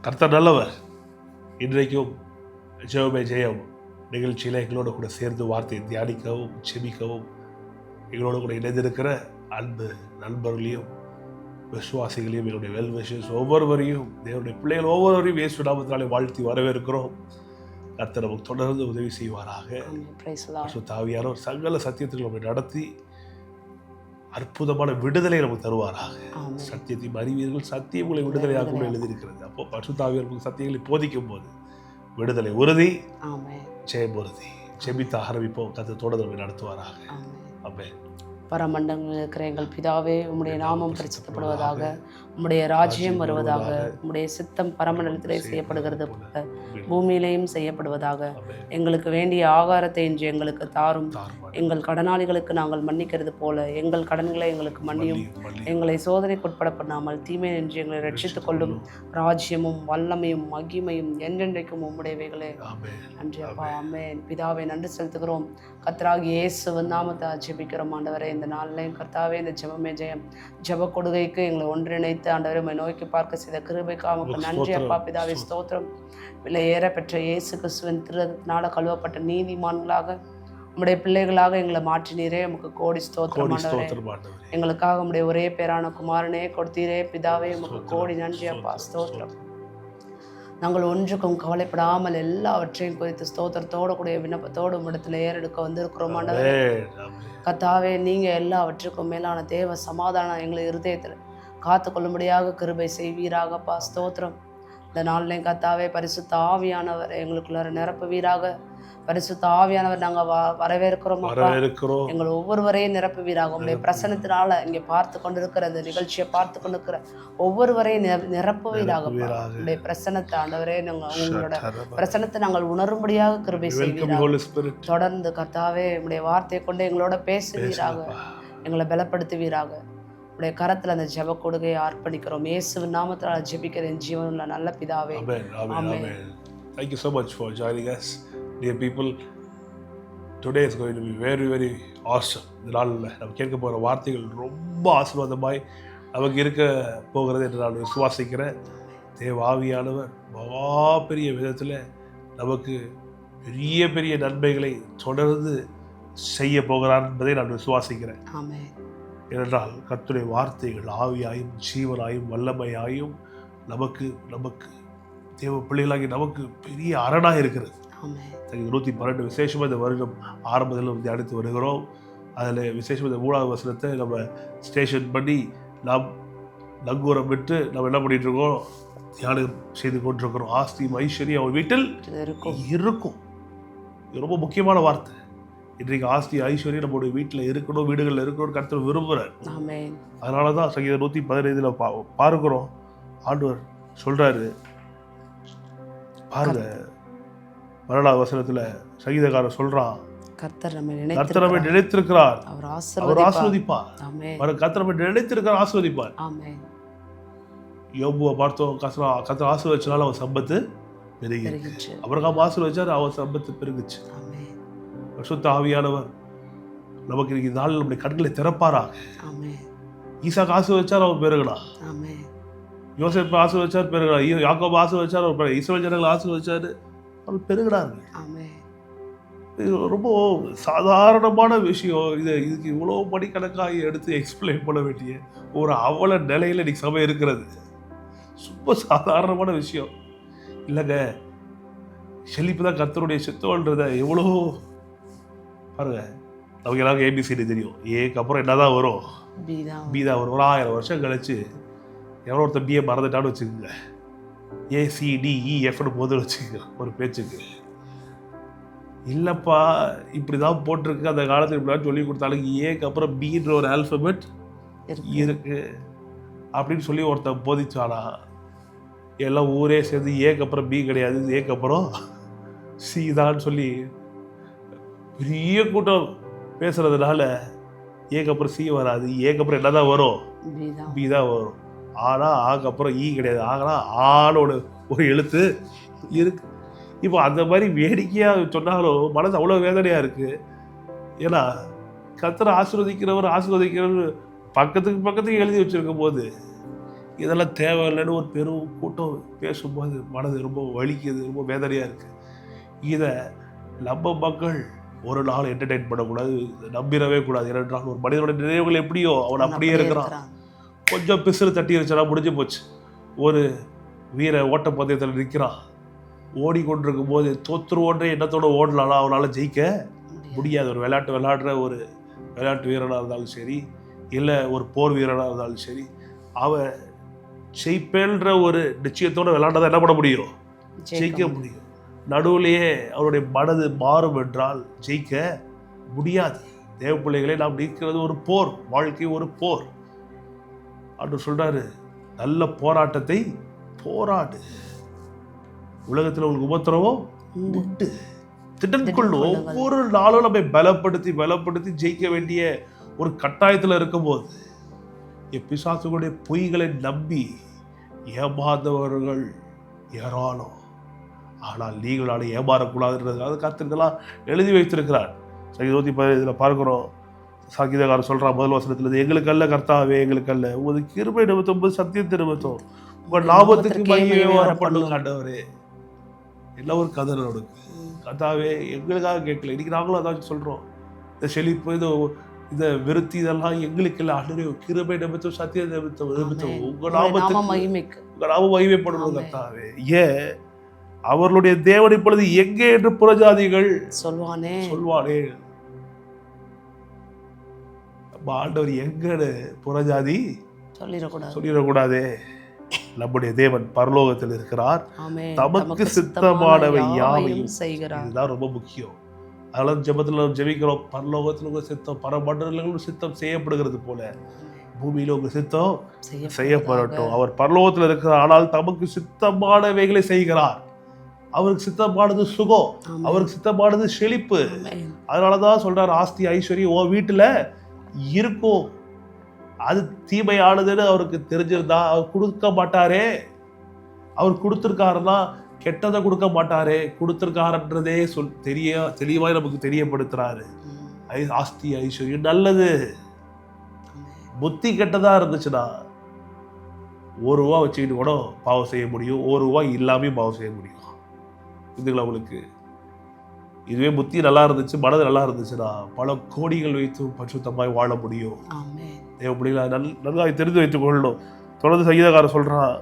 கர்த்தர் நல்லவர். இன்றைக்கும் ஜெபமே ஜெயம் நிகழ்ச்சியில் எங்களோட கூட சேர்ந்து வார்த்தையை தியானிக்கவும் செபிக்கவும் எங்களோட கூட இணைந்திருக்கிற அன்பு நண்பர்களையும் விசுவாசிகளையும் எங்களுடைய வெல் விஷஸ் ஒவ்வொருவரையும் தேவனுடைய பிள்ளைகள் ஒவ்வொருவரையும் இயேசு நாமத்தினாலே வாழ்த்தி வரவேற்கிறோம். கர்த்தர் நமக்கு தொடர்ந்து உதவி செய்வாராக. ஆவியானவர் சகல சத்தியத்தில் நம்மை நடத்தி அற்புதமான விடுதலை நமக்கு தருவாராக. சத்தியத்தையும் அறிவீர்கள், சத்தியம் உங்களை விடுதலையாக எழுதியிருக்கிறது. அப்போ பரிசுத்த ஆவியானவர் சத்தியங்களை போதிக்கும் போது விடுதலை உறுதி, ஜெயம் உறுதி. ஜெபித்து ஆரம்பிப்போம். கர்த்தர் தொடர்ந்து நம்மை நடத்துவாராக. ஆமென். பரமண்டங்களில் இருக்கிற எங்கள் பிதாவே, உம்முடைய நாமம் பரிசுத்தப்படுவதாக, உம்முடைய ராஜ்யம் வருவதாக, உம்முடைய சித்தம் பரமண்டலத்திலே செய்யப்படுகிறது போல பூமியிலேயும் செய்யப்படுவதாக. எங்களுக்கு வேண்டிய ஆகாரத்தை இன்று எங்களுக்கு தாரும். எங்கள் கடனாளிகளுக்கு நாங்கள் மன்னிக்கிறது போல எங்கள் கடன்களை எங்களுக்கு மன்னியும். எங்களை சோதனைக்குட்பட பண்ணாமல் தீமை என்று எங்களை ரட்சித்துக் கொள்ளும். ராஜ்யமும் வல்லமையும் மகிமையும் என்றென்றைக்கும் உம்முடையவைகளே. நன்றி அப்பா. ஆமென். பிதாவை நன்றி செலுத்துகிறோம். கர்த்தராகிய இயேசுவின் நாமத்தை ஜெபிக்கிறோம் ஆண்டவரே. இந்த நாளிலையும் கர்த்தாவே, இந்த ஜெபமே ஜெயம் ஜெப கொடுகைக்கு எங்களை ஒன்றிணைத்து ஆண்டவரை உம்மை நோக்கி பார்க்க செய்த கிருபைக்கு உமக்கு நன்றி அப்பா. பிதாவே ஸ்தோத்திரம். விலை ஏற பெற்ற இயேசு கிறிஸ்துவின் திருநாள கழுவப்பட்ட நீதிமான்களாக உம்முடைய பிள்ளைகளாக எங்களை மாற்றினீரே. உமக்கு கோடி ஸ்தோத்திரம் ஆண்டவரே. எங்களுக்காக உம்முடைய ஒரே பேரான குமாரனே கொடுத்தீரே. பிதாவே உமக்கு கோடி நன்றி அப்பா. ஸ்தோத்திரம். நாங்கள் ஒன்றுக்கும் கவலைப்படாமல் எல்லாவற்றையும் குறித்து ஸ்தோத்திரத்தோடு கூடிய விண்ணப்பத்தோடு உம்மிடத்தில் ஏறெடுக்க வந்திருக்கிறோம் ஆண்டவரே. கர்த்தாவே, நீங்கள் எல்லாவற்றுக்கும் மேலான தேவ சமாதானம் எங்களை இருதயத்தில் காத்து கொள்ளும்படியாக கிருபை செய்வீராகப்பா. ஸ்தோத்திரம். இந்த நாளிலையும் கர்த்தாவே, பரிசுத்த ஆவியானவர் எங்களுக்குள்ளார நிரப்புவீராக. பரிசுத்த ஆவியானவர் நாங்கள் வரவேற்கிறோம். எங்கள் ஒவ்வொருவரையும் நிரப்புவீராக. உங்களுடைய பிரசனத்தினால இங்கே பார்த்து கொண்டிருக்கிற இந்த நிகழ்ச்சியை பார்த்து கொண்டிருக்கிற ஒவ்வொருவரையும் நிரப்புவீராக. உங்களுடைய பிரசனத்தை ஆண்டவரே, உங்களோட பிரசனத்தை நாங்கள் உணரும்படியாக கிருபை செய்வீராக. தொடர்ந்து கர்த்தாவே, உங்களுடைய வார்த்தையை கொண்டு எங்களோட பேசுவீராக. எங்களை பலப்படுத்துவீராக. உடைய கரத்தில் அந்த ஜெப கொடுகையை அர்ப்பணிக்கிறோம். இயேசுவின் நாமத்தில் ஜெபிக்கிறேன் ஜீவனுள்ள நல்ல பிதாவே. Amen. Thank you so much for joining us, dear people. Today is going to be very, very awesome. இந்த நாளில் நம்ம கேட்க போகிற வார்த்தைகள் ரொம்ப ஆசீர்வாதமாய் நமக்கு இருக்க போகிறது என்று நான் விசுவாசிக்கிறேன். தேவ ஆவியானவர் மகா பெரிய விதத்தில் நமக்கு பெரிய பெரிய நன்மைகளை தொடர்ந்து செய்ய போகிறார் என்பதை நான் விசுவாசிக்கிறேன். ஏனென்றால் கர்த்தருடைய வார்த்தைகள் ஆவியாயும் ஜீவனாயும் வல்லமையாயும் நமக்கு தேவ பிள்ளைகளாகி நமக்கு பெரிய அரணாக இருக்கிறது. 112 விசேஷமாக இந்த வருடம் ஆரம்பத்தில் தியானித்து வருகிறோம். அதில் விசேஷமாக இந்த 3வது வசனத்தை நம்ம ஸ்டேஷன் பண்ணி நாம் நங்கூரம் விட்டு நம்ம என்ன பண்ணிட்டு இருக்கோம், தியானம் செய்து கொண்டிருக்கிறோம். ஆஸ்தியும் ஐஸ்வர்யம் அவன் வீட்டில் இருக்கும். இது ரொம்ப முக்கியமான வார்த்தை. இன்றைக்கு ஆஸ்தி ஐஸ்வர்யம் நம்மளுடைய வீட்டில் இருக்கணும், வீடுகளில் இருக்கணும்னு கர்த்தர் விரும்புகிறார். அதனால தான் சங்கீதம் 115 பார்க்கிறோம். ஆண்டவர் சொல்றாரு பாருங்க, 12வது வசனத்துல சங்கீதக்காரர் சொல்றான், கர்த்தர் நம்மை நினைத்திருக்கிறார், அவர் ஆசீர்வதிப்பார். கர்த்தர் நம்மை நினைத்திருக்கிறார், ஆசீர்வதிப்பார். யோபுவை பார்த்தோம், கர்த்தர் ஆசீர்வதிச்சனால அவன் சம்பத்து பெருகிச்சு. அபிரகாம் ஆசீர்வதிச்சார், அவன் சம்பத்து பெருகுச்சு. பரிசுத்த ஆவியானவர் நமக்கு இன்னைக்கு நாளில் நம்முடைய கண்களை திறப்பாராக. ஈசாக்கு ஆசீர்வதிச்சார், அவன் பெருகினான். யோசேப்பு ஆசீர்வதிச்சார், பெருகினார். யாக்கோபு ஆசீர்வதிச்சார், அவர் இஸ்ரவேல் ஜனங்களை ஆசீர்வதிச்சாரு, அவர் பெருகினார்கள். இது ரொம்ப சாதாரணமான விஷயம். இதுக்கு இவ்வளோ மணிக்கணக்காக எடுத்து எக்ஸ்பிளைன் பண்ண வேண்டிய ஒரு அவல நிலையில் இன்னைக்கு சபை இருக்கிறது. ரொம்ப சாதாரணமான விஷயம் இல்லைங்க. செழிப்பு தான் கர்த்தருடைய சித்தம்ன்றத எவ்வளோ பாருங்க. நமக்கு எல்லாருக்கும் ஏபிசிடி தெரியும். ஏக்கு அப்புறம் என்னதான் வரும், பி தான் வரும். ஒரு 1000 வருஷம் கழிச்சு எவ்வளோ ஒருத்தர் பிஏ மறந்துட்டான்னு வச்சுக்கோங்க, ACDEFன்னு போது வச்சுக்கோங்க ஒரு பேச்சுக்கு. இல்லைப்பா இப்படி தான் போட்டிருக்கு, அந்த காலத்தில் இப்படிலாம் சொல்லி கொடுத்தாலும் ஏக்கு அப்புறம் பின்ற ஒரு ஆல்ஃபபெட் இருக்கு அப்படின்னு சொல்லி ஒருத்தர் போதிச்சானா, எல்லாம் ஊரே சேர்ந்து ஏக்கு அப்புறம் பி கிடையாது, ஏக்கு அப்புறம் சி தான் சொல்லி பெரிய கூட்டம் பேசுறதுனால ஏக்கு அப்புறம் சி வராது. ஏக்கு அப்புறம் என்ன தான் வரும், பி தான் வரும். ஆனால் ஆக்கு அப்புறம் ஈ கிடையாது. ஆகனா ஆனோட ஒரு எழுத்து இருக்கு. இப்போ அந்த மாதிரி வேடிக்கையாக சொன்னாலும் மனசு அவ்வளோ வேதனையாக இருக்குது. ஏன்னா கர்த்தரை ஆசீர்வதிக்கிறவர் பக்கத்துக்கு எழுதி வச்சிருக்கும் போது இதெல்லாம் தேவையில்லைன்னு ஒரு பெரும் கூட்டம் பேசும்போது மனது ரொம்ப வலிக்குது, ரொம்ப வேதனையாக இருக்குது. இதை நம்ம மக்கள் ஒரு நாள் என்டர்டெயின் பண்ணக்கூடாது, நம்பிடவே கூடாது. ஏனென்றால் ஒரு மனிதனுடைய நினைவுகள் எப்படியோ அவன் அப்படியே இருக்கிறான். கொஞ்சம் பிசுறு தட்டி வச்சா முடிஞ்சு போச்சு. ஒரு வீர ஓட்டப்பந்தயத்தில் நிற்கிறான், ஓடிக்கொண்டிருக்கும் போது தோற்றுருவோன்ற எண்ணத்தோடு ஓடலாம், அவனால் ஜெயிக்க முடியாது. ஒரு விளையாடுற ஒரு விளையாட்டு வீரனாக இருந்தாலும் சரி, இல்லை ஒரு போர் வீரனாக இருந்தாலும் சரி, அவன் ஜெயிப்பேன்ற ஒரு நிச்சயத்தோடு விளையாண்டதான் என்ன பண்ண முடியும்? ஜெயிக்க முடியும். நடுவுலையே அவருடைய மனது மாறும் என்றால் ஜெயிக்க முடியாது. தேவ பிள்ளைகளை நாம் நிற்கிறது ஒரு போர், வாழ்க்கை ஒரு போர். ஆண்டவர் சொல்றாரு, நல்ல போராட்டத்தை போராடு, உலகத்தில் உங்களுக்கு உபத்திரவம் உண்டு, திட்டத்துக்குள் ஒவ்வொரு நாளும் நம்மை பலப்படுத்தி ஜெயிக்க வேண்டிய ஒரு கட்டாயத்தில் இருக்கும்போது பிசாசுகளுடைய பொய்களை நம்பி ஏமாந்தவர்கள் ஏராளம். ஆனால் நீங்களால ஏமாறக்கூடாதுன்றதுக்காக கர்த்தர் எழுதி வைத்திருக்கிறார். சங்கீதம் 110 பார்க்கிறோம். சங்கீதக்காரர் சொல்றார் முதல் வசனத்தில், எங்களுக்கு அல்ல கர்த்தாவே, எங்களுக்கு அல்ல, உமது கிருபை நிமித்தம் சத்தியத்தை நிமித்தம் உங்கள் லாபத்துக்கு மகிமையை வரப்படுங்க ஆண்டவரே. எல்லாம் ஒரு கதை நடக்கு. கர்த்தாவே எங்களுக்காக கேட்கல, இன்னைக்கு நாங்களும் அதாச்சும் சொல்றோம். இந்த செழிப்பு, இந்த விருத்தி, இதெல்லாம் எங்களுக்கு இல்லை ஆண்டவரே, கிருபை நிமித்தம் சத்திய நிமித்தம் உங்க நாமத்துக்கு மகிமைப்படணும் கர்த்தாவே. ஏன் அவர்களுடைய தேவன் இப்பொழுது எங்கே என்று புறஜாதிகள் சொல்வானே. ஆண்டவர் எங்கன்னு புறஜாதி சொல்லிடக்கூடாதே. நம்முடைய தேவன் பரலோகத்தில் இருக்கிறார், தமக்கு சித்தமானவை யாவையும் செய்கிறார். இதுதான் ரொம்ப முக்கியம். அதெல்லாம் ஜெபத்துல ஜெபிக்கிறோம், பரலோகத்தில் உங்க சித்தம், பரமண்டலங்களும் சித்தம் செய்யப்படுகிறது போல பூமியில உங்க சித்தம் செய்யப்படட்டும். அவர் பரலோகத்தில் இருக்கிறார், ஆனால் தமக்கு சித்தமானவைகளை செய்கிறார். அவருக்கு சித்தமானது சுகம், அவருக்கு சித்தமானது செழிப்பு. அதனாலதான் சொல்றாரு, ஆஸ்தி ஐஸ்வர்யம் உன் வீட்டுல இருக்கும், அது தீமையானதுன்னு அவருக்கு தெரிஞ்சிருந்தா அவர் கொடுக்க மாட்டாரே. அவர் கொடுத்திருக்காருன்னா கெட்டதை கொடுக்க மாட்டாரே. கொடுத்திருக்காருன்றதே தெளிவாய் நமக்கு தெரியப்படுத்துறாரு. ஆஸ்தி ஐஸ்வர்யம் நல்லது. புத்தி கெட்டதா இருந்துச்சுன்னா ₹1 வச்சுக்கிட்டு கூட பாவம் செய்ய முடியும், ₹1 இல்லாமே பாவம் செய்ய முடியும். இதுங்களா உங்களுக்கு? இதுவே புத்தி நல்லா இருந்துச்சு, மனது நல்லா இருந்துச்சுன்னா பல கோடிகள் வைத்து பரிசுத்தமாய் வாழ முடியும். தேவ பிள்ளைகளை நன்றாக தெரிந்து வைத்துக் கொள்ளணும். தொடர்ந்து சங்கீதக்காரர் சொல்றான்,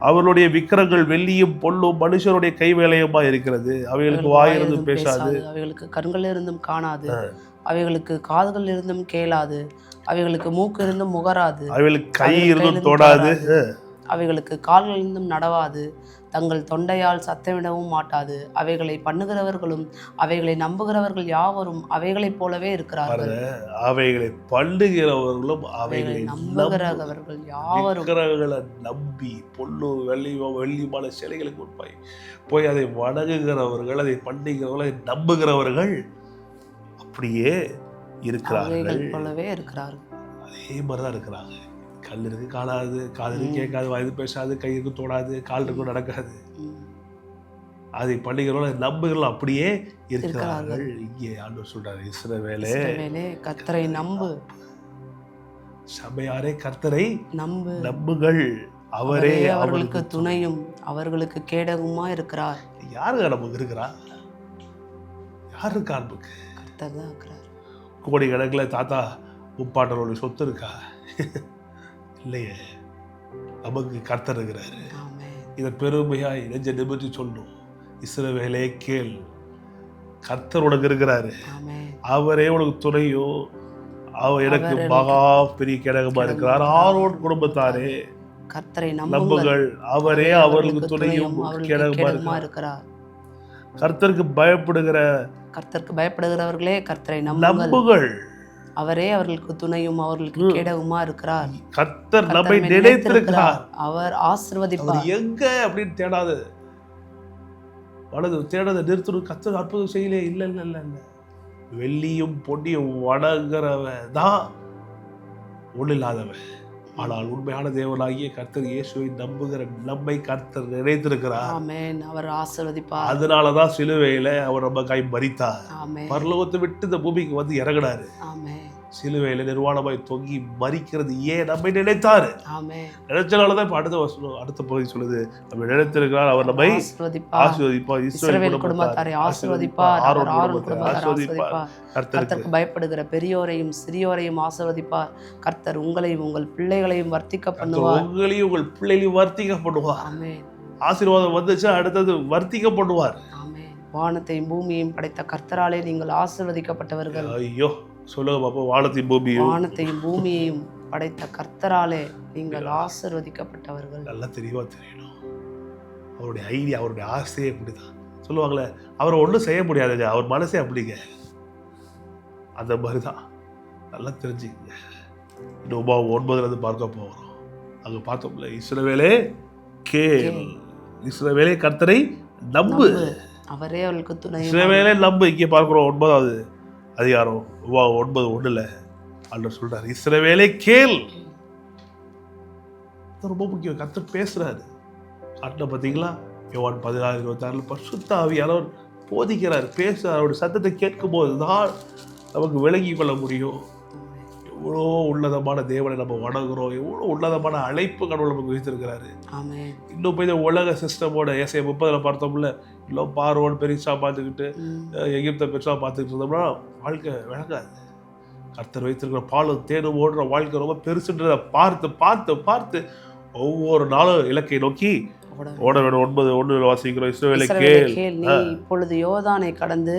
அவர்களுடைய விக்கிரங்கள் வெள்ளியும் பொல்லும் மனுஷருடைய கைவேலையுமா இருக்கிறது. அவைகளுக்கு வாயிருந்தும் பேசாது, அவைகளுக்கு கண்கள் இருந்தும் காணாது, அவைகளுக்கு காதுகள் இருந்தும் கேளாது, அவைகளுக்கு மூக்கு இருந்தும் முகராது, அவைகளுக்கு கை இருந்தும் தொடாது, அவைகளுக்கு கால்கள் இருந்தும் நடவாது, தங்கள் தொண்டையால் சத்தமிடவும் மாட்டாது. அவைகளை பண்ணுகிறவர்களும் அவைகளை நம்புகிறவர்கள் யாவரும் அவைகளைப் போலவே இருக்கிறார்கள். அவைகளை பண்ணுகிறவர்களும் அவைகளை நம்புகிறவர்கள் யாவரும் நம்பி பொல்லு வெள்ளிமான சிலைகளுக்கு முன்பாய் போய் அதை வணங்குகிறவர்கள், அதை பண்ணுகிறவர்கள், அதை நம்புகிறவர்கள் அப்படியே இருக்கிறார்கள் போலவே இருக்கிறார்கள். அதே மாதிரிதான் இருக்கிறாங்க. கல் இருக்கு காணாது, காது இருக்கு கேட்காது, வயது பேசாது, கை இருக்கு தோடாது, கால் இருக்கும் நடக்காது, அதை பண்ணுகிறவர்கள் நம்புகிறவர்கள் அப்படியே இருக்கிறார்கள். இங்கே ஆண்டவர் சொல்றாரு, இஸ்ரவேலே கர்த்தரை நம்பு, சபையாரே கர்த்தரை நம்புங்கள், அவரே அவர்களுக்கு துணையும் அவர்களுக்கு கேடகமா இருக்கிறார். யாரு நமக்கு இருக்கிறா? யாரு இருக்கா? நமக்கு கர்த்தர் தான் இருக்கிறார். கோடி கணக்கில் தாத்தா முப்பாட்டரோட சொத்து இருக்கா? இல்லையே, நமக்கு கர்த்தர் இருக்கிறாரு. இதை பெருமையாய் நெஞ்ச நிமிர்த்தி சொல்லணும். இஸ்ரவேலே கேள், கர்த்தர் உனக்கு இருக்கிறாரு, அவரே உனக்கு துணையோ, அவர் எனக்கு மகா பெரிய கேடகமா இருக்கிறார். ஆரோன் குடும்பத்தாரே கர்த்தரை நம்புங்கள், அவரே அவர்களுக்கு துணையும் கேடகமா இருக்கிறார். கர்த்தருக்கு பயப்படுகிறவர்களே கர்த்தரை நம்புங்கள், அவரே அவர்களுக்கு துணையும் அவர்களுக்கு கேடகமா இருக்கிறார். கர்த்தர் நம்மை நினைத்திருக்கிறார், அவர் ஆசீர்வதிப்பார். எங்க அப்படின்னு தேடாது, தேடாத நிறுத்தணும். கர்த்தர் அற்புதம் செய்யலே, இல்ல இல்ல இல்ல இல்ல, வெள்ளியும் பொன்னியும் வணங்குறவன் தான் ஒண்ணு இல்லாதவன். ஆனால் உண்மையான தேவனாகிய கர்த்தர் இயேசுவை நம்புகிற நம்மை கர்த்தர் நினைத்திருக்கிறார். அவர் ஆசீர்வதிப்பார். அதனாலதான் சிலுவையில அவர் நம்ம கை மரித்தார், பரலோகத்தை விட்டு இந்த பூமிக்கு வந்து இறங்கினாரு. சிலுவையில் நிர்வாணமாய் தொங்கி மரிக்கிறது ஏன் நம்மை நினைத்தாரு. ஆமென். நினைச்சனாலதான் இப்ப அடுத்த பகுதி சொல்லுது, நம்ம நினைத்திருக்கிறார், அவர் நம்மை ஆசீர்வதிப்பார், இஸ்ரவேல் குடும்பத்தாரை ஆசீர்வதிப்பார், அவர் ஆரோன் குடும்பத்தாரை ஆசீர்வதிப்பார். கர்த்தருக்கு பயப்படுகிற பெரியோரையும் சிறியோரையும் ஆசீர்வதிப்பார். கர்த்தர் உங்களையும் உங்கள் பிள்ளைகளையும் வர்த்திக்க பண்ணுவார். உங்களையும் உங்கள் பிள்ளைகளையும் வர்த்திக்க பண்ணுவார். ஆமென். ஆசீர்வாதம் வந்துச்சு, அடுத்தது வர்த்திக்க பண்ணுவார். ஆமென். வானத்தையும் பூமியையும் படைத்த கர்த்தராலே நீங்கள் ஆசீர்வதிக்கப்பட்டவர்கள். ஐயோ, சொல்லுங்க பாப்பா. வானத்தையும் பூமியையும் படைத்த கர்த்தராலே நீங்கள் ஆசீர்வதிக்கப்பட்டவர்கள். நல்லா தெளிவா தெரியணும். அவருடைய ஐடியா, அவருடைய ஆசையே இப்படிதான். சொல்லுவாங்களே, அவரை ஒன்றும் செய்ய முடியாதுங்க, அவர் மனசே அப்படிங்க. அந்த மாதிரிதான். நல்லா தெரிஞ்சுக்கங்க. இன்னும் 9 பார்க்க போகிறோம். அங்க பார்த்தோம்ல, இஸ்ரவேலே கேள், இஸ்ரவேலே கர்த்தரை நம்பு, அவரே அவளுக்கு துணை. இஸ்ரவேலே நம்பு. இங்கே பார்க்கிறோம் 9வது அதிகாரம் 9:1 ஆண்டவர் சொல்றாரு, இஸ்ரவேலே கேள். ரொம்ப முக்கியம். கர்த்தர் பேசுறாரு. காட்டின பார்த்தீங்களா, யோவான் 16:26 பரிசுத்த ஆவியானவர் போதிக்கிறார், பேசுறார். அவருடைய சத்தத்தை கேட்கும் போது தான் நமக்கு விளங்கி கொள்ள முடியும். எவ்வளோ உன்னதமான தேவனை நம்ம வணங்குறோம், எவ்வளோ உன்னதமான அழைப்பு கடவுள் நமக்கு வைத்திருக்கிறாரு. இன்னும் போய் இந்த உலக சிஸ்டமோட ஏசாயா 30 பார்த்தோம்ல, இல்லை பார்வோன் பெருசா பார்த்துக்கிட்டு எகிப்தை பெருசா பார்த்துக்கிட்டு இருந்தோம்னா வாழ்க்கை விளங்காது. கர்த்தர் வைத்திருக்கிற பாலும் தேனும் ஓடுற வாழ்க்கை ரொம்ப பெருசுன்றதை பார்த்து பார்த்து பார்த்து ஒவ்வொரு நாளும் இலக்கை நோக்கி ஓட வேணும். 9:1 வாசிக்கிறோம், இஸ்ரவேலே கேள், நீ இப்பொழுது யோர்தானை கடந்து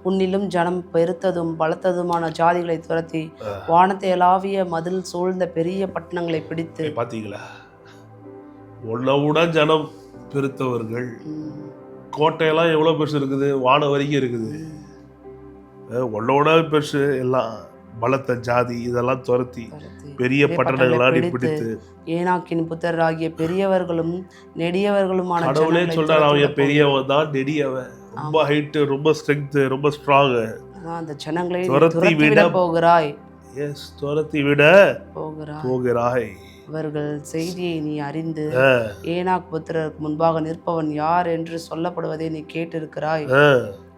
உன்னிலும் ஜனம் பெருத்ததும் பலத்ததுமான ஜாதிகளை துரத்தி வானத்தை எலாவிய மதில் சூழ்ந்த பெரிய பட்டணங்களை பிடித்து. பாத்தீங்களா, உன்னவுடன் ஜனம் பெருத்தவர்கள். கோட்டையெல்லாம் எவ்வளவு பெருசு இருக்குது, வானம் வரைக்கும் இருக்குது. உன்னோட பெருசு எல்லாம் பலத்த ஜாதி இதெல்லாம் துரத்தி பெரிய பட்டணங்களாடி பிடித்து ஏனாக்கின் புத்தராகிய பெரியவர்களும் நெடியவர்களுமான கடவுளே சொல்றாரு, அவன் பெரியவன் தான், நெடியவன், ரொம்ப ஹைட், ரொம்ப ஸ்ட்ரெங்த், ரொம்ப ஸ்ட்ராங். அந்த ஜனங்களை துரத்தி விட போகிறாய். எஸ், துரத்தி விட போகிறாய். அவர்கள் செய்தியை நீ அறிந்து ஏனாக் புத்திரருக்கு முன்பாக நிற்பவன் யார் என்று சொல்லப்படுவதை நீ கேட்டிருக்கிறாய்.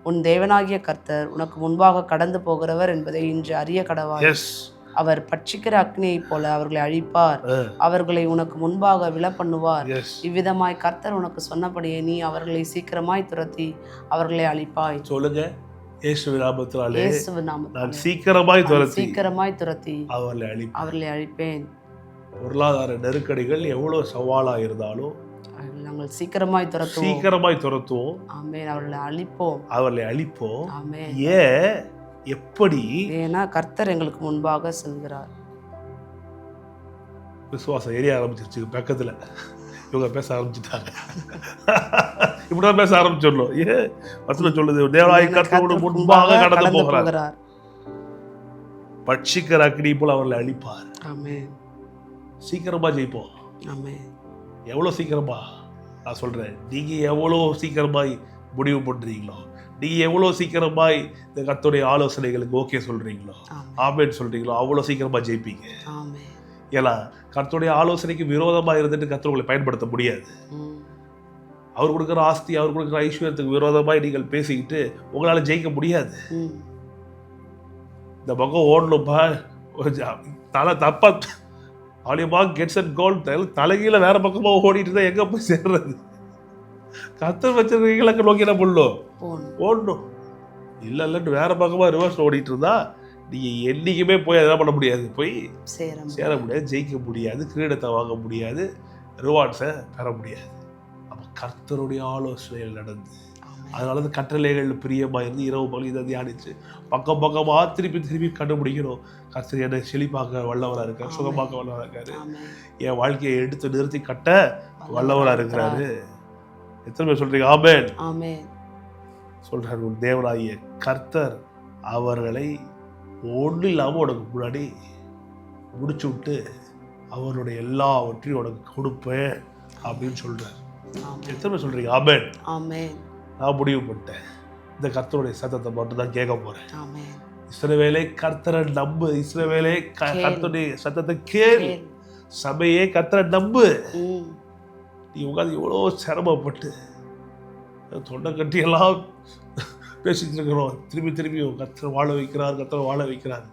உன் தேவனாகிய கர்த்தர் உனக்கு முன்பாக கடந்து போகிறவர் என்பதை இன்று அறிய கடவாய். அவர் பட்சிக்கிற அக்னியைப் போல அவர்களை அழிப்பார், அவர்களை உனக்கு முன்பாக விழ பண்ணுவார். இவ்விதமாய் கர்த்தர் உனக்கு சொன்னபடியே நீ அவர்களை சீக்கிரமாய் துரத்தி அவர்களை அழிப்பாய். சொல்லுங்க, இயேசுவின் நாமத்தினாலே நான் சீக்கிரமாய் துரத்தி அவர்களை அழிப்பேன். பொருளாதார நெருக்கடிகள் எவ்வளவு சவாலா இருந்தாலும் நாங்கள் சீக்கிரமாய் துரத்துவோம். ஆமென். அவர்களை அழிப்போம். ஆமென். ஏன், எப்படி? ஏன்னா கர்த்தர் எங்களுக்கு முன்பாக செல்கிறார். விசுவாசம் எரிய ஆரம்பிச்சிருச்சு. பக்கத்துல இவங்க பேச ஆரம்பிச்சுட்டாங்க. இப்படிதான் பேச ஆரம்பிச்சிடணும். ஏன் வசனம் சொல்லுது, தேவனாகிய கர்த்தர் முன்பாக கடந்து போகிறார், பட்சிக்கிற அக்னி போல அவர்களை அழிப்பார். ஆமென். சீக்கிரமா ஜெயிப்போம். ஆமென். எவ்வளவு சீக்கிரமா? நான் சொல்றேன், நீங்க எவ்வளவு சீக்கிரமாய் முடிவு பண்றீங்களோ, நீங்க எவ்வளவு சீக்கிரமாய் இந்த கர்த்தருடைய ஆலோசனைகளுக்கு ஓகே சொல்றீங்களோ, ஆமென் சொல்றீங்களோ, அவ்வளவு சீக்கிரமா ஜெயிப்பீங்க. ஏன்னா கர்த்தருடைய ஆலோசனைக்கு விரோதமா இருந்துட்டு கர்த்தர் உங்களை பயன்படுத்த முடியாது. அவர் கொடுக்குற ஆஸ்தி, அவர் கொடுக்குற ஐஸ்வர்யத்துக்கு விரோதமாய் நீங்கள் பேசிக்கிட்டு உங்களால ஜெயிக்க முடியாது. இந்த பக்கம் ஓடணும்பா, தலை தப்பா ஆலியமாக கெட்ஸ் அண்ட் கோல் தலைகீழ வேற பக்கமாக ஓடிட்டு தான் எங்கே போய் சேர்றது? கர்த்தர் வச்சிருக்கீங்களுக்கு நோக்கி என்ன பண்ணணும்? ஓடணும். இல்லைன்னு வேற பக்கமாக ரிவர்ஸ் ஓடிட்டு இருந்தா நீங்கள் என்றைக்குமே போய் என்ன பண்ண முடியாது, போய் சேர முடியாது, ஜெயிக்க முடியாது, கிரீடத்தை வாங்க முடியாது, ரிவார்ட்ஸை பெற முடியாது. அப்போ கர்த்தருடைய ஆலோசனைகள் நடந்து, அதனால தான் கட்டளைகள் பிரியமாக இருந்து இரவு பகல் இதை தியானிச்சு பக்கம் பக்கமாக திருப்பி கண்டுபிடிக்கணும். கர்த்தர் என்னை செழிப்பாக்க வல்லவராக இருக்கார், சுகமாக்க வல்லவராக இருக்காரு, என் வாழ்க்கையை எடுத்து நிறுத்தி கட்ட வல்லவராக இருக்கிறாரு. எத்தனை பேர் சொல்றீங்க ஆமென்? ஆமென். சொல்றாரு, உன் தேவனாகிய கர்த்தர் அவர்களை ஒன்றும் இல்லாமல் உனக்கு முன்னாடி முடிச்சு விட்டு அவருடைய எல்லாவற்றையும் உனக்கு கொடுப்பேன் அப்படின்னு சொல்றாரு. எத்தனை பேர் சொல்றீங்க ஆமென்? ஆமென். நான் முடிவு பண்ணிட்டேன், இந்த கர்த்தருடைய சத்தத்தை மட்டும் தான் கேட்க போறேன். இஸ்ரவேலே கர்த்தரை நம்பு, இஸ்ரவேலே கர்த்தருடைய சத்தத்தை கேள், சபையே கர்த்தரை நம்பு. நீ உட்காந்து எவ்வளோ சிரமப்பட்டு தொண்டை கட்டியெல்லாம் பேசிட்டு இருக்கிறோம், திரும்பி கர்த்தர் வாழ வைக்கிறார், கர்த்தர் வாழ வைக்கிறார்.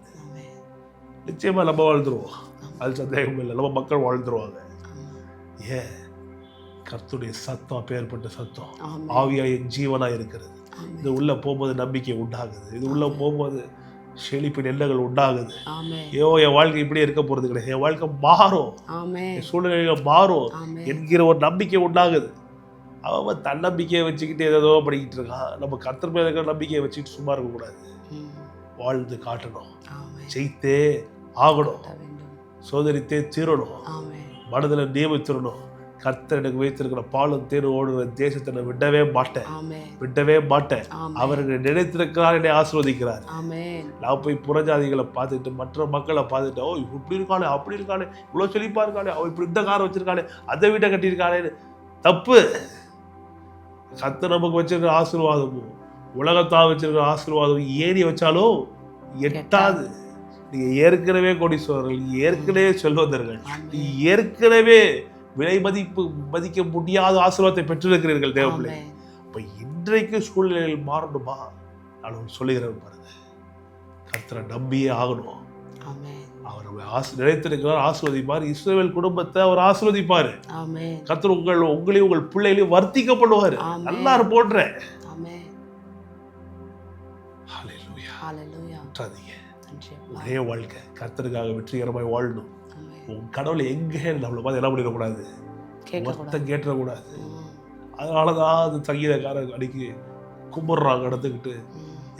நிச்சயமாக நம்ம வாழ்ந்துருவோம், அது சந்தேகம் இல்லை. நம்ம மக்கள் வாழ்ந்துருவாங்க. ஏன்? கர்த்தருடைய சத்தம் அப்பேற்பட்ட சத்தம் ஆவியாய் ஜீவனாக இருக்கிறது. இது உள்ளே போகும்போது நம்பிக்கை உண்டாகுது, இது உள்ளே போகும்போது செழிப்பின் எண்ணங்கள் உண்டாகுது. ஐயோ என் வாழ்க்கை இப்படியே இருக்க போகிறது கிடையாது, என் வாழ்க்கை மாறும், என் சூழ்நிலைகள் மாறும் என்கிற ஒரு நம்பிக்கை உண்டாகுது. அவன் தன்னம்பிக்கையை வச்சுக்கிட்டு ஏதோ படிக்கிட்டு இருக்கான். நம்ம கர்த்தர் மேல இருக்கிற நம்பிக்கையை வச்சுக்கிட்டு சும்மா இருக்கக்கூடாது, வாழ்ந்து காட்டணும், ஜெயித்தே ஆகணும், சோதரித்தே தீரணும், மனதில் நியமித்திடணும். கர்த்தர் எனக்கு வைத்திருக்கிற பாலும் தேனும் ஓடுகிற தேசத்தை நான் விடவே மாட்டேன். அவர்கள் நினைத்திருக்கிறார், என்னை ஆசீர்வதிக்கிறார். நான் போய் புறஜாதிகளை பார்த்துட்டு மற்ற மக்களை பார்த்துட்டு, ஓ இப்படி இருக்கானே அப்படி இருக்கானே இவ்வளோ செழிப்பா இருக்கானே, அவன் இப்படி இந்த காரை வச்சிருக்கானே அதை வீட்டை கட்டியிருக்கானேன்னு. தப்பு. கர்த்தர் நமக்கு வச்சிருக்கிற ஆசீர்வாதமும் உலகத்தா வச்சிருக்கிற ஆசீர்வாதம் ஏறி வச்சாலும் எட்டாது. நீங்க ஏற்கனவே கோடீஸ்வரர்கள், ஏற்கனவே செல்வந்தர்கள், ஏற்கனவே விலை மதிக்க முடியாத ஆசீர்வாதத்தை பெற்றிருக்கிறீர்கள் தேவப்பிள்ளை. இப்ப இன்றைக்கு சூழ்நிலைகள் மாறணுமா? நான் சொல்லுகிறேன் பாருங்க, கர்த்தரை நம்பியே ஆகணும். அவர் நினைத்திருக்கிறார், ஆசீர்வதிப்பார். இஸ்ரவேல் குடும்பத்தை அவர் ஆசீர்வதிப்பாரு. கர்த்தர் உங்களையும் உங்கள் பிள்ளைகளையும் வர்த்திக்க பண்ணுவாரு. நல்லா போன்ற ஒரே வாழ்க்கை கர்த்தருக்காக வெற்றிகரமாய் வாழணும். உன் கடவுளை எங்கே நம்மளை பார்த்து என்ன பண்ணிடக்கூடாது, மொத்தம் கேட்டுறக்கூடாது. அதனாலதான் அது சங்கீதக்காரர் அடிக்கி கும்பிட்றாங்க நடந்துக்கிட்டு,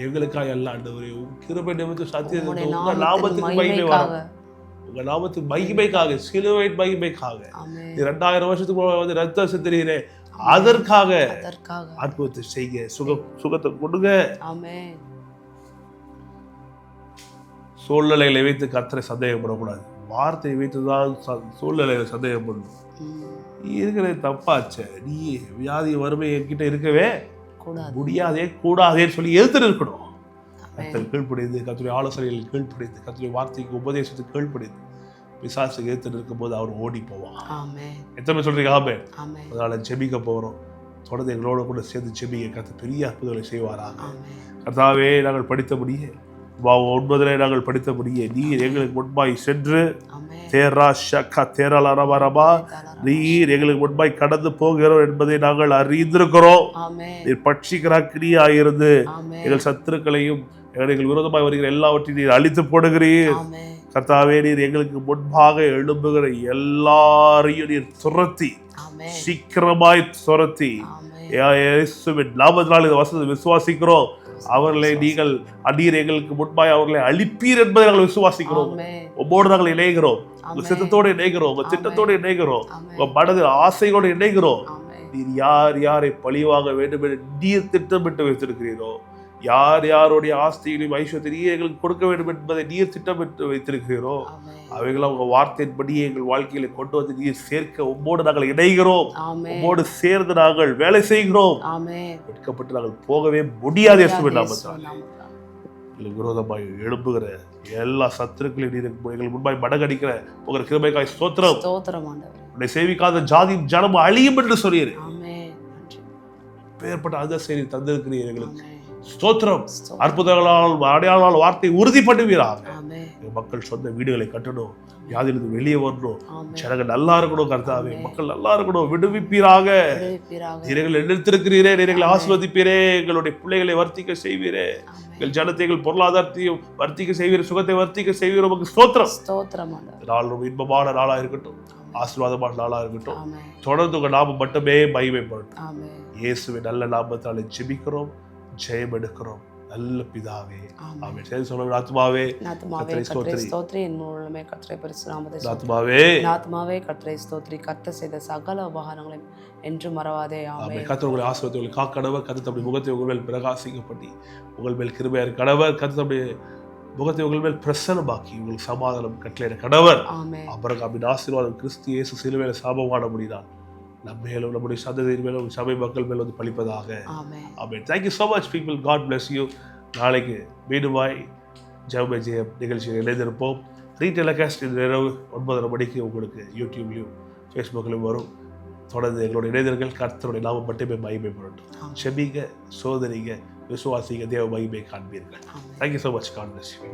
எங்களுக்காக எல்லாம் ஆண்டவரே கிருபை நிமித்தம் சத்தியம் உங்க நாமத்துக்கு மகிமை வரும், உங்க நாமத்துக்கு மகிமைக்காக, சிலுவையின் மகிமைக்காக 2000 வருஷத்துக்கு வந்து ரத்தம் சிந்திரீரே, அதற்காக அற்புதத்தை செய்ய, சுகத்தை கொடுங்க. சூழ்நிலைகளை வைத்து கர்த்தரை சந்தேகப்படக்கூடாது, வார்த்தையை வைத்துதான் சூழ்நிலையில சந்தேகப்படணும். இருக்கிறது தப்பாச்சே, நீ வியாதி வறுமை என்கிட்ட இருக்கவே கூடாதேன்னு சொல்லி எதிர்த்து இருக்கணும். கர்த்தர் கீழ்ப்படிந்து, கர்த்தருடைய ஆலோசனைகள் கீழ்ப்படிந்து, கர்த்தருடைய வார்த்தைக்கு உபதேசத்துக்கு கீழ்ப்படிந்து பிசாசுக்கு எதிர்த்து இருக்கும்போது அவர் ஓடி போவான். எத்தனை சொல்றீங்க? ஆமென். அதனால ஜெபிக்க போகிறோம். தொடர்ந்து எங்களோட கூட சேர்ந்து ஜெபிக்க கர்த்தர் பெரிய அற்புதங்களை செய்வாராங்க. கர்த்தாவே, நாங்கள் படித்தபடியே 9 நாங்கள் படித்தபடியே நீர் எங்களுக்கு முன்பாய் சென்று நீர் எங்களுக்கு முன்பாய் கடந்து போகிறோம் என்பதை நாங்கள் அறிந்திருக்கிறோம். நீர் பட்சிக்கிற அக்கினியாயிருந்து எங்கள் சத்துருக்களையும் எங்கள் விரோதமாய் வருகிற எல்லாவற்றையும் நீர் அழித்து போடுகிறீர். கர்த்தாவே, நீர் எங்களுக்கு முன்பாக எழும்புகிற எல்லாரையும் நீர் துரத்தி, சீக்கிரமாய் துரத்தி, நாமத்தினால் இந்த வசனத்தை விசுவாசிக்கிறோம். அவர்களை நீங்கள் அந்நீர் எங்களுக்கு முன்பாய் அவர்களை அழிப்பீர் என்பதை நாங்கள் விசுவாசிக்கிறோம். உம்மோடு நாங்கள் இணைகிறோம், உங்க சித்தத்தோடு இணைகிறோம், உங்க திட்டத்தோடு இணைகிறோம், உங்க மனதில் ஆசையோடு இணைகிறோம். நீர் யார் யாரை பழிவாங்க வேண்டும் என்று நீர் திட்டமிட்டு வைத்திருக்கிறீரோ, யார் யாருடைய ஆஸ்தியையும் ஐஸ்வர்யத்தையும் எங்களுக்கு கொடுக்க வேண்டும் என்பதை நீர் திட்டமிட்டு வைத்திருக்கிறீரோ, அவைகளாம் உங்க வார்த்தையின்படியே எங்கள் வாழ்க்கையில கொண்டு வந்து நீர் சேர்க்க உம்மோடு நாங்கள் இணைகிறோம். உம்மோடு சேர்ந்து நாங்கள் வேலை செய்கிறோம். வெட்கப்பட்டு நாங்கள் போகவே முடியாது. எங்களுக்கு விரோதமாய் எழும்புகிற எல்லா சத்துருக்களையும் நீர் எங்கள் முன்பாய் மடங்கடிக்கிற உங்கள் கிருபைக்காய் ஸ்தோத்திரம். உன்னை சேவிக்காத ஜாதி ஜனம் அழியும் என்று சொல்லியது. பேர்பட்ட அந்த செய்தி தந்திருக்கிறீர் எங்களுக்கு. ஸ்தோத்திரம். அற்புதங்களால் அடையாள வார்த்தை உறுதி பண்ணுவீராக. மக்கள் சொந்த வீடுகளை கட்டணும், வியாதியிலிருந்து வெளியே வரணும், ஜனங்கள் நல்லா இருக்கணும். கர்த்தாவே, மக்கள் நல்லா இருக்கணும். விடுவிப்பீராக. நீர்கள் எடுத்திருக்கிறீரே, நீங்களை ஆசீர்வதிப்பீரே, எங்களுடைய பிள்ளைகளை வர்த்திக்க செய்வீரே, எங்கள் ஜனத்தை எங்கள் பொருளாதாரத்தையும் வர்த்திக்க செய்வீர், சுகத்தை வர்த்திக்க செய்வீர். உங்களுக்கு ஸ்தோத்திரம். நாள் ரொம்ப இன்பமான நாளா இருக்கட்டும், ஆசீர்வாதமான நாளா இருக்கட்டும். தொடர்ந்து உங்க நாமம் மட்டுமே மகிமைப்படட்டும். இயேசுவின் நல்ல நாமத்தால் ஜெபிக்கிறோம், ஜெயம் எடுக்கிறோம். நல்ல பிதாவே, ஆமென். சரி சொல்லுங்க. ஆத்மாவே கர்த்தரை ஸ்தோத்திரி, என் முழுமே கர்த்தரை பரிசுநாமத்தை ஆத்மாவே கர்த்தரை ஸ்தோத்திரி. கர்த்தர் செய்த சகல உபகாரங்களையும் என்று மறவாதே. ஆமென். கர்த்தர் உங்களை ஆசீர்வதித்து காக்கடவர். கர்த்தர் தம்முடைய முகத்தை உங்கள் மேல் பிரகாசிக்கப்படி உங்கள் மேல் கிருபையார் கடவர். கர்த்தர் தம்முடைய முகத்தை உங்கள் மேல் பிரசன்னமாக்கி உங்களுக்கு சமாதானம் கட்டளையிட கடவர். ஆபிரகாமின் ஆசீர்வாதம் கிறிஸ்து இயேசு சிலுவையில சாபமான முடிதான் நம் மேலும் நம்முடைய சந்ததியின் மேலும் சபை மக்கள் மேலும் வந்து பழிப்பதாக. ஆமென். Thank you so much people. God bless you. நாளைக்கு மீண்டுமாய் ஜெப ஜெயம் நிகழ்ச்சியில் இணைந்திருப்போம். ரீடெலிகாஸ்ட் இந்த இரவு 9:30 மணிக்கு உங்களுக்கு யூடியூப்லையும் ஃபேஸ்புக்லையும் வரும். தொடர்ந்து எங்களுடைய இணைந்தர்கள். கர்த்தருடைய நாமம் மட்டுமே மகிமைப்படட்டும். செபிங்க, சோதரிங்க, விசுவாசிங்க, தேவ மகிமை காண்பீர்கள். Thank you so much. God bless you.